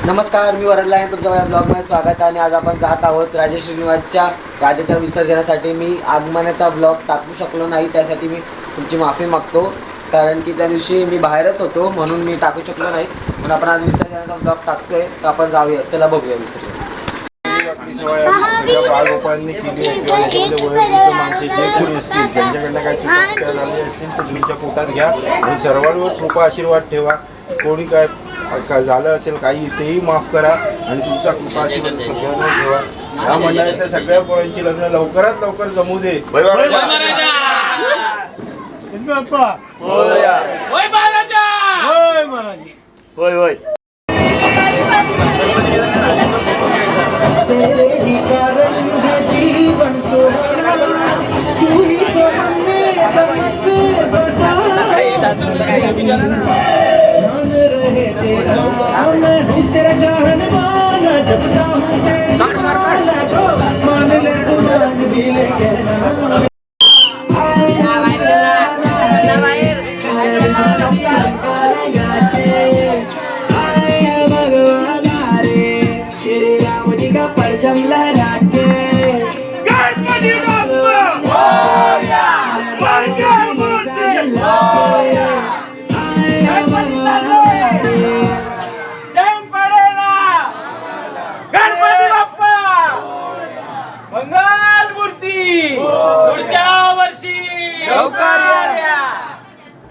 नमस्कार, मी वरदला आहे. तुमच्या माझ्या ब्लॉगमध्ये स्वागत आहे. आणि आज आपण जात आहोत राजे श्रीनिवासच्या राजाच्या विसर्जनासाठी. मी आगमनाचा ब्लॉग टाकू शकलो नाही, त्यासाठी मी तुमची माफी मागतो, कारण की त्या दिवशी मी बाहेरच होतो म्हणून मी टाकू शकलो नाही. पण आपण आज विसर्जनाचा ब्लॉग टाकतोय, तर आपण जाऊया. चला बघूया विसर्जन. बाळगोपाळांनी केली आहे किंवा याच्यामध्ये वयोवृद्ध माणसे जे कोणी असतील ज्यांच्याकडनं काही चुका झाली असतील तर तुमच्या पोटात घ्या आणि सर्वांवर कृपा आशीर्वाद ठेवा. कोणी काय झालं असेल काही तेही माफ करा आणि तुमचा कृपा आशीर्वाद सगळ्यांना ठेवा. या मंडळाच्या सगळ्या पोरांची लग्न लवकरात लवकर जमू दे. होय होय.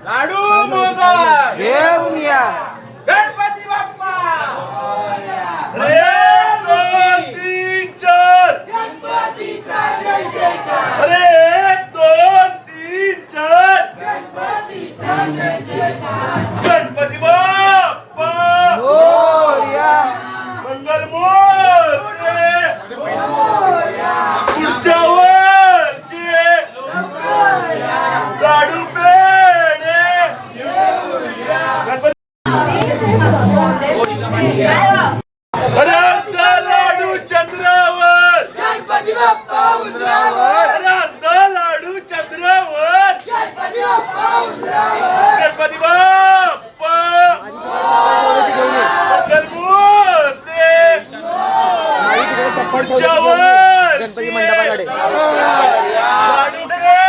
लाडू मोदक घेऊन या. गणपती बाप्पा. अरे 2 3 4 गणपतीचा जय जयकार. अरे 1 2 3 4 गणपतीचा जय जयकार. गणपती बाप्पा मोरया. मंगलमूर्ती पुढच्या वर्षी लाडू पेढे गणपती. अरे अर्धा लाडू चंद्रावर गणपती बाप्पा उंदरावर. अरे अर्धा लाडू चंद्रावर गणपती बाप्पा उंदरावर. गणपती बाप्पा मंगलमूर्ती पुढच्या गणपती मंडपाकडे. लाडू पेढे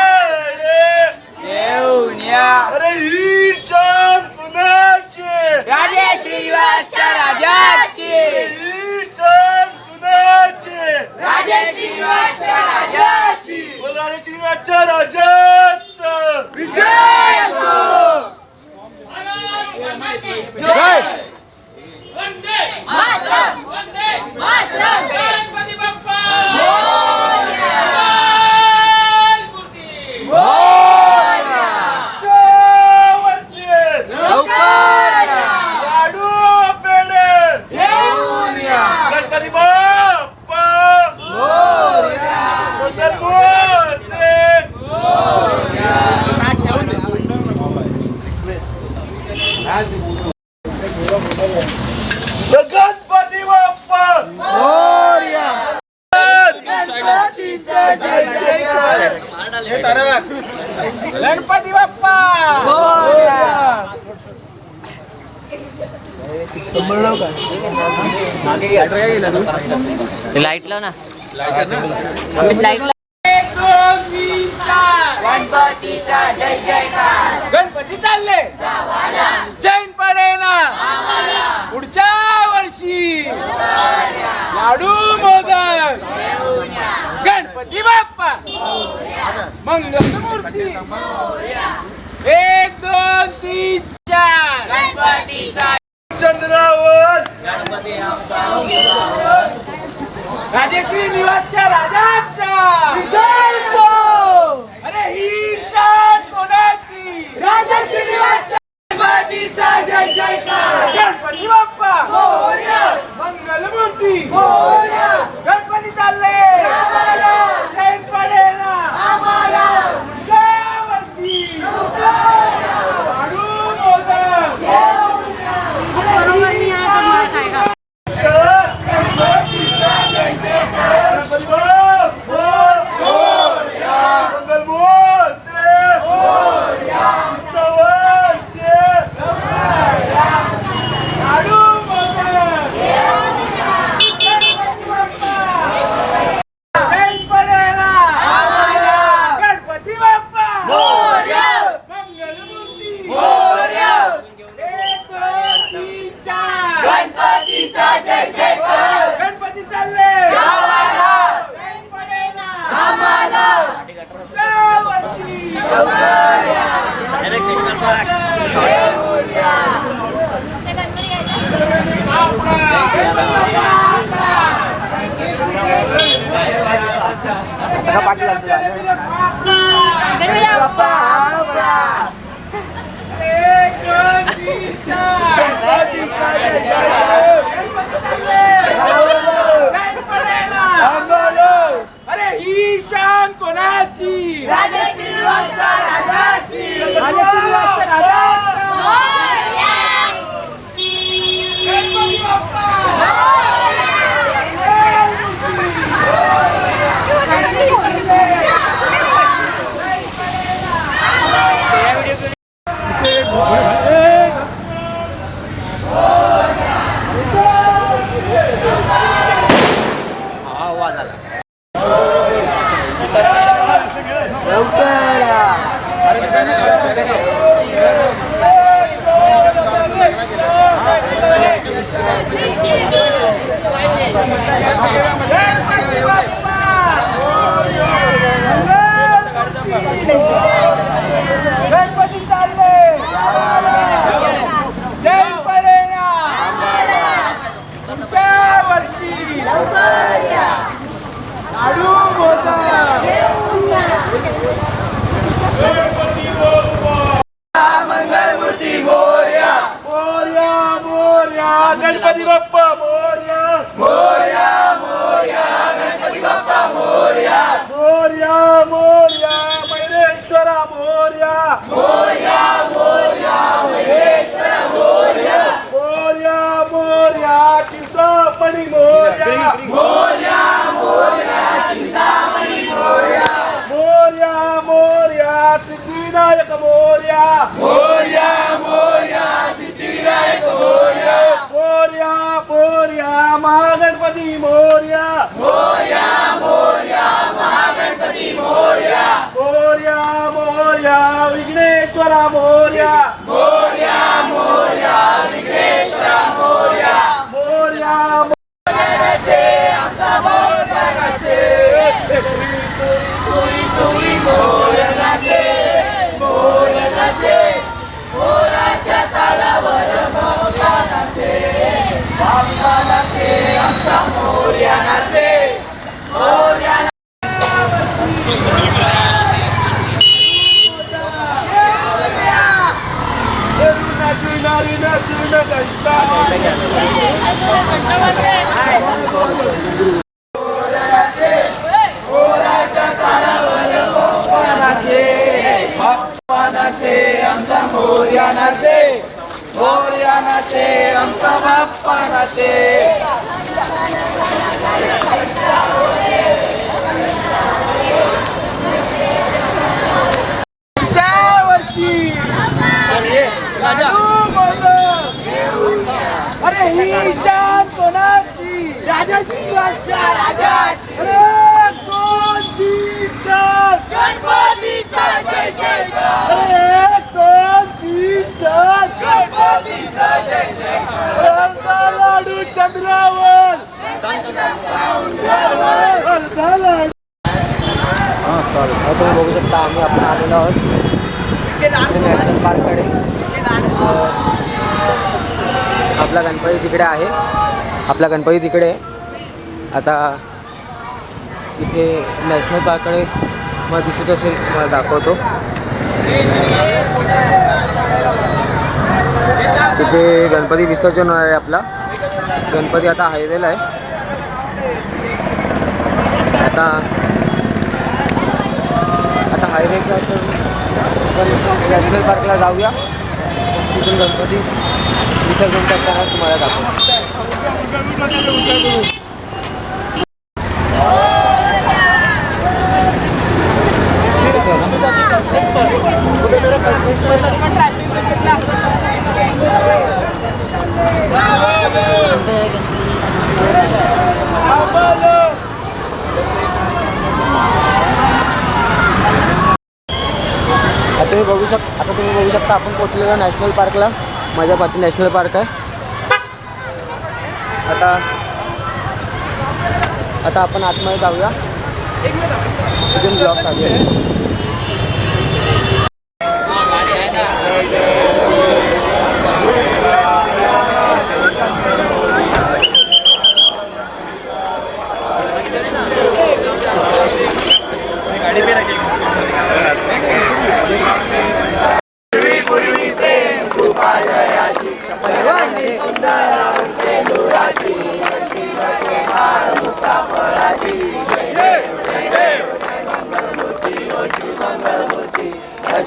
घेऊन या. अरे ही शान कुणाची? राजे श्रीनिवासच्या राजाची. ही शान कुणाची? राजे श्रीनिवासच्या राजाची. राजे श्रीनिवासच्या राजाचा विजय असो. जय. वंदे मातरम. वंदे मातरम. गणपती बाप्पा मोरया. मूर्ती मोरया. लवकर या. लाडू पेढे घेऊन या. गणपती बाप्पा मोरया. मंगलमूर्ती. गणपती बाप्पा मोरया. गणपतीचा जय जयकार. गणपती बाप्पा मोरया. लाईट लाव ना. लाईट लाव. गणपतीचा जय जयकार. गणपती चालले चैन पडे ना पुढच्या वर्षी लाडू मोदक. गणपती बाप्पा मंगलमूर्ती. 1 2 3 4 गणपतीचा चंद्रावर राजे श्रीनिवासच्या राजाचा विजय असो. अरे ही शान कोणाची? राजे श्रीनिवास. गणपतीचा जय जयकार. गणपती बाप्पा मोरया. मंगलमूर्ती. मोरया. गणपती चालले आम्हाला. चैन पडे ना आम्हाला. पुढच्या वर्षी लाडू मोदक. गणपती बाप्पा मंगलमूर्ती पुढच्या वर्षी गणपतीचा जय जयकार गणपती चालले गावाला चैन पडेना आम्हाला या वर्षी अरे ही शान कोणाची राजश्री वंशा राजाची राजश्री वंशा राजाची. गणपती बाप्पा गणपती चालले जैन पडेना तुमच्या वर्षी लाडू मोदक मंगलमूर्ती मोरया मोरया मोरया गणपती बाप्पा मोरया मोरया मोरया गणपती बाप्पा मोरया मोरया मोरया महेश्वरा मोरया मोरया मोरया महेश्वर मोरया मोरया मोरया चिंतामणी मोरया मोरया मोरया चिंतामणी मोरया मोरया मोरया सिद्धिविनायक मोरया मोरया मोरया सिद्धिविनायक मोरया मोरया मोरया महागणपती मोरया मोरया मोरया महागणपती मोरया मोरया मोरया विघ्नेश्वरा मोरया मोरया मोरया विघ्नेश्वर मोरया मोरया मोरयाचे आमचा मोरयाचे तुरी मोरयाचे मोरयाचे मोराच्या तालावर बाप्पानाचे बाप्पानाचे आमचा मोरयानाचे मोरया बाप्पानाचे आमचा मोरयानाचे मोरयानाचे आमचा बाप्पानाचे पुढच्या वर्षी लाडू मोदक. अरे ही शान कोणाची राजश्री वंशा राजाची अरे 2 3 4 गणपतीचा जय जयकार अरे 2 3 4 गणपतीचा जय जयकार अर्धा लाडू चंद्रावर अर्धा लाडू. तुम्ही बघू शकता आम्ही आपण आलेलो आहोत नॅशनल पार्ककडे. आपला गणपती तिकडे आहे आपला गणपती तिकडे आता इथे नॅशनल पार्ककडे मला दिसत असेल मला दाखवतो. तिथे गणपती विसर्जन होणार आहे आपला गणपती आता हायवेला आहे. आता हायवेचा आपण नॅशनल पार्कला जाऊया तिथून गणपती विसर्जन करताना तुम्हाला दाखवतो. आता तुम्ही बघू शकता आपण पोहोचलेलो नॅशनल पार्कला. माझ्या पाठी नॅशनल पार्क आहे. आता आपण आतमध्ये जाऊया, तिथून ब्लॉग काढूया.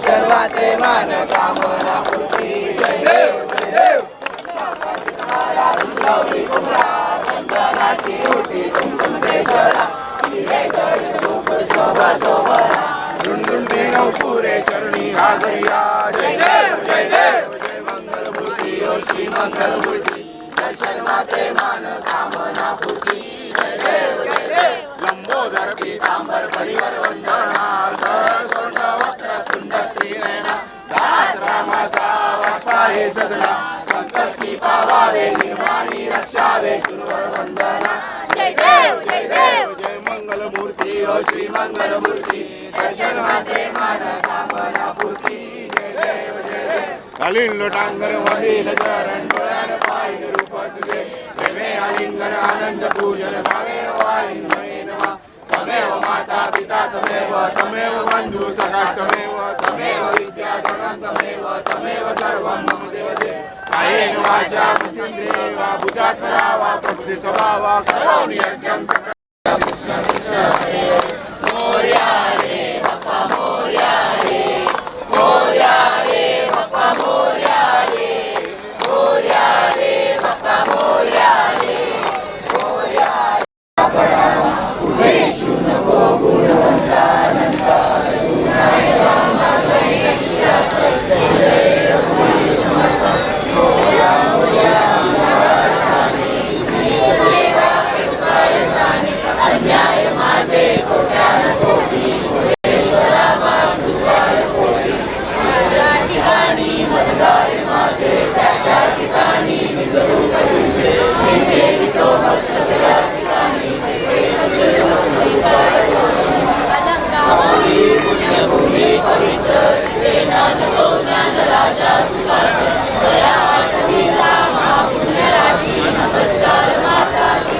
सर्वाते मान कामना पूर्ती. जय देव जय देव. चंदनाची ओटी कुंकुम केशरा, हिरे जडित मुकुट शोभा शोभरा, झुंझुंटे नवपुरे चरणी हाजरिया. जय देव जय देव. जय मंगल मूर्ती ओ श्री मंगल मूर्ती, दर्शन माते मान कामना पूर्ती. जय देव जय देव. लंबोदर पीतांबर परिवर वंदना, सहस्वर्ण वक्र तुंड त्रिनयना, दास रामाचा वाटा हे सदना, संकष्टी पावावे निर्माणी रक्षावे सुरवर वंदना. जय देव जय देव. जय मंगल मूर्ती ओ श्री मंगल मूर्ती, दर्शन माते मान कामना पूर्ती. जय देव जय देव. कालीन लोटांगर वडील चरण डोळ्यान पाहिन रूप तुझे, प्रेमे आलिंगन आनंद पूजन भावे वाळीन नमा. तमेव माता पिता तमेव, तमेव बंधु सखा तमेव, तमेव विद्या जगं तमेव, तमेव सर्वं मम देवते. कायेन वाचा मनसेन्द्रियेण वा बुद्ध्यात्मना वा प्रकृति स्वभावा करोमि यज्ञं सकलं. कृष्ण कृष्ण हरे मोरया रे बाप्पा मोरया रे, मोरया रे बाप्पा मोरया रे, मोरया रे बाप्पा मोरया रे, मोरया रे. उभेषु नको गुणवंता अनंता गुणाया मागणेश्या जय गुणी समर्थ. मोरया मोरया मराठाने सेवा कृपाय जाणे, अन्याय माझे कोट्यान कोटी, मोरेश्वरा तुझ्याल कोटी. माझ्या ठिकाणी मदगाय माझे, त्या ठिकाणी विसरू तुझे, तिथे वितो मस्तक त्या ठिकाणी, तिथे सगळे पाय धरून. अलंकापुरी पुण्यभूमी पवित्र, तिथे नाचतो ज्ञान राजा सुपात्र. दया आठवीला महापुण्य राशी, नमस्कार माता श्री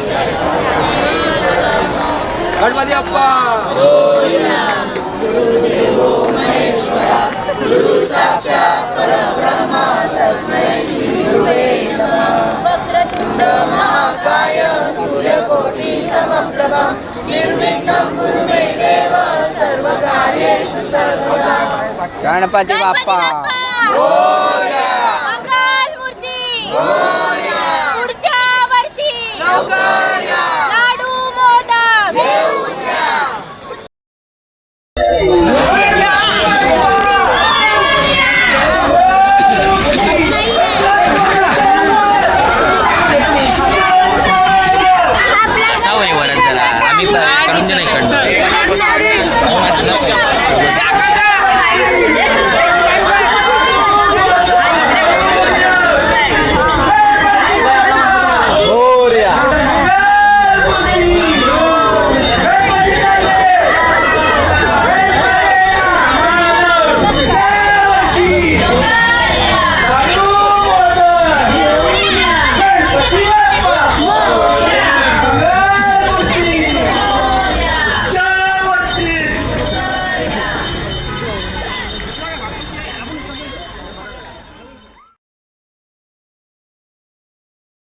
गणपती बाप्पा. गुरुदेवो महेश्वरा, गुरु साक्षात परब्रह्म, तस्मै श्री गुरुवे नमः. वक्रतुंड महाकाय, सूर्यकोटि समप्रभा, निर्विघ्नं कुरु मे देव, सर्वकार्येषु सर्वदा. गणपती बाप्पा. मंगल मूर्ती.